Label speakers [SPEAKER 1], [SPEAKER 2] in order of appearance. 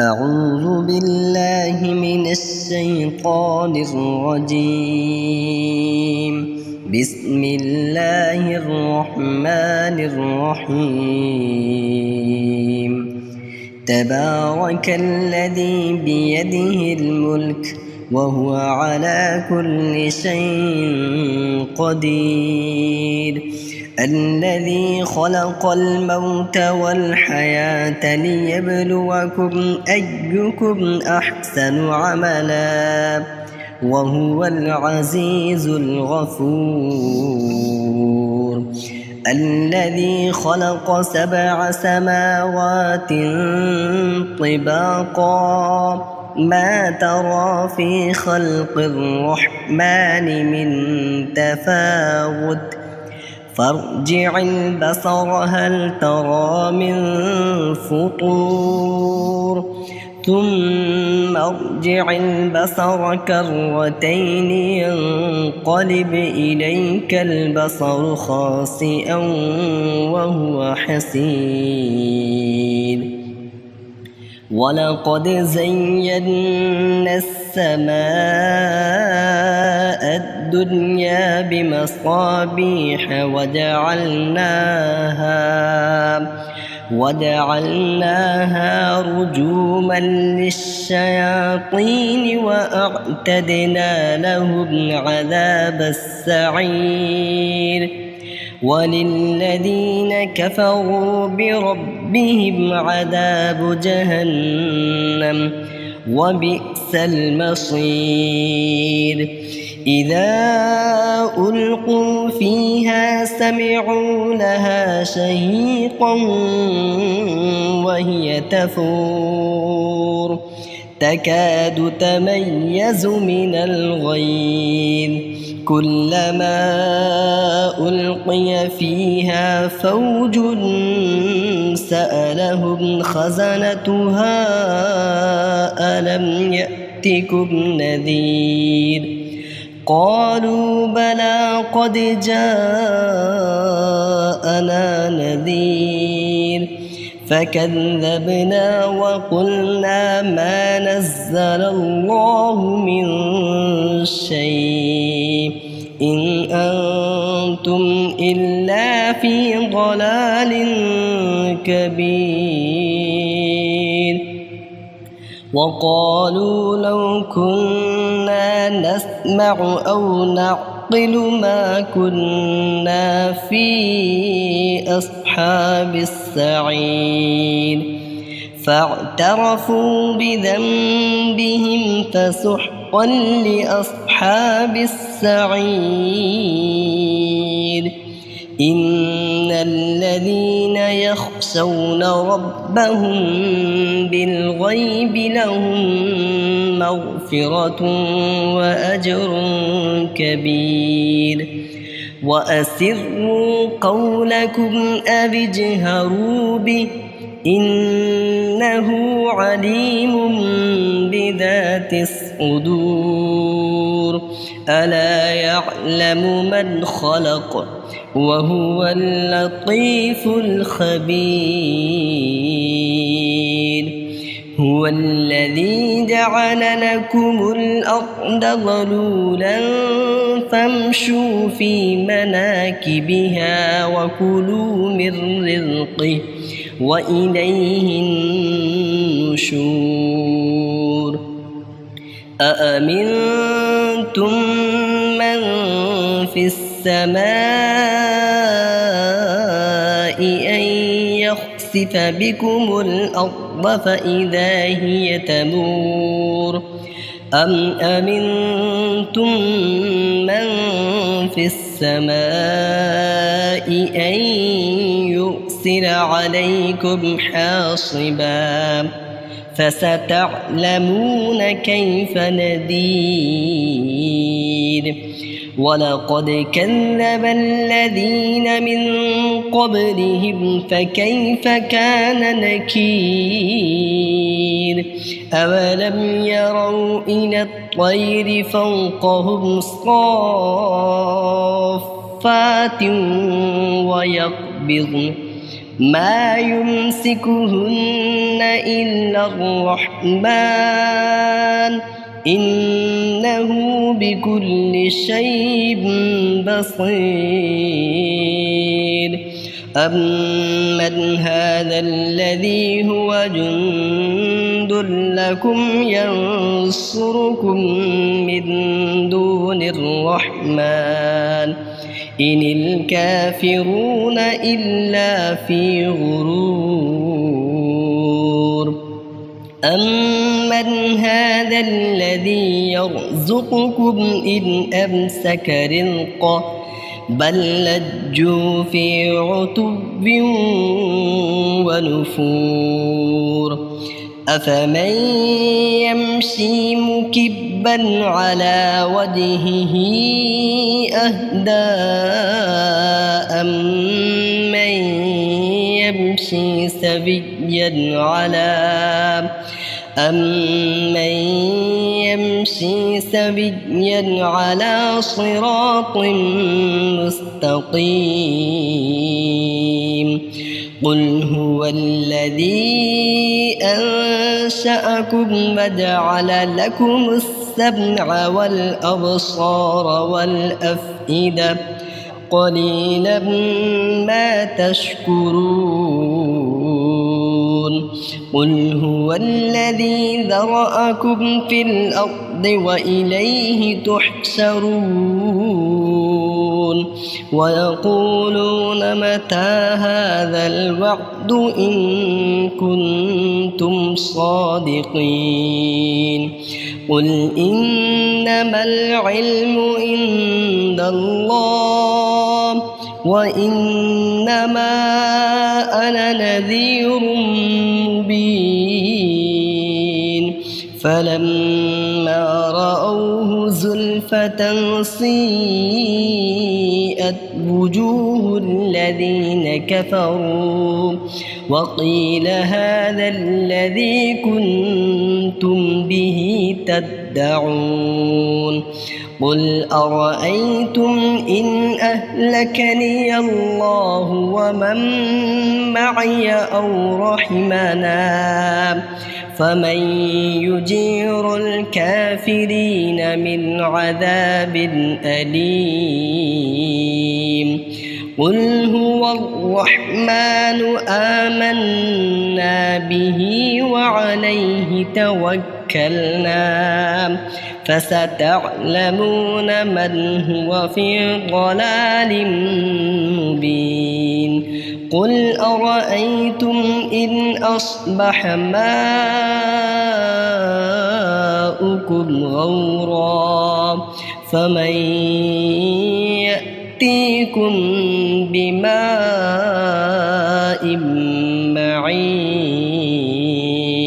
[SPEAKER 1] أعوذ بالله من الشيطان الرجيم. بسم الله الرحمن الرحيم. تبارك الذي بيده الملك وهو على كل شيء قدير. الذي خلق الموت والحياة ليبلوكم أيكم أحسن عملا وهو العزيز الغفور. الذي خلق 7 سماوات طباقا ما ترى في خلق الرحمن من تفاوت فارجع البصر هل ترى من فطور ثم ارجع البصر كرتين ينقلب إليك البصر خاسئا وهو حسير. ولقد زينا السماء الدنيا بمصابيح وجعلناها رجوما للشياطين وأعتدنا لهم عذاب السعير. وللذين كفروا بربهم عذاب جهنم وبئس المصير. إذا ألقوا فيها سمعوا لها شهيقا وهي تفور تكاد تميز من الغيظ كلما ألقي فيها فوج سألهم خزنتها ألم يأتكم نذير قالوا بلى قد جاءنا نذير فكذبنا وقلنا ما نزل الله من شيء إن أنتم إلا في ضلال كبير. وقالوا لو كنا نسمع أو نعقل ما كنا في أصحاب السعير فاعترفوا بذنبهم فسحقا لأصحاب السعير. إن الذين يخشون ربهم بالغيب لهم مغفرة وأجر كبير. وأسروا قولكم أو اجهروا به إنه عليم بذات الصدور. ألا يعلم من خلق وهو اللطيف الخبير. هو الذي جعل لكم الأرض ذلولا فامشوا في مناكبها وكلوا من رزقه وإليه النشور. أأمنتم من في السماء أن يخسف بكم الأرض فإذا هي تمور أم أمنتم من في السماء أن يرسل عليكم حاصبا فستعلمون كيف نذير. ولقد كذب الذين من قبلهم فكيف كان نكير. أولم يروا إلى الطير فوقهم صافات ويقبضن ما يمسكهن إلا الرحمن إنه بكل شيء بصير أمن هذا الذي هو جند لكم ينصركم من دون الرحمن إن الكافرون إلا في غرور أمن هذا الذي يرزقكم إن أمسك رزقه بل لجوا في عتب ونفور أفمن يمشي مكبا على وجهه أهدى أمن يمشي سويا على صراط مستقيم قل هو الذي أنشأكم وجعل لكم السمع والأبصار والأفئدة قليلا ما تشكرون قل هو الذي ذرأكم في الأرض وإليه تحشرون ويقولون متى هذا الوعد إن كنتم صادقين قل إنما العلم عند الله وإنما أنا نذير مبين فلما رأوه زلفة سيئت وجوه الذين كفروا وقيل هذا الذي كنتم به تدعون قل أرأيتم إن أهلكني الله ومن معي أو رحمنا فمن يجير الكافرين من عذاب أليم قل هو الرحمن آمنا به وعليه توكلنا فستعلمون من هو في ضلال مبين قل أرأيتم إن أصبح ماؤكم غورا فمن يأتيكم بماء معين.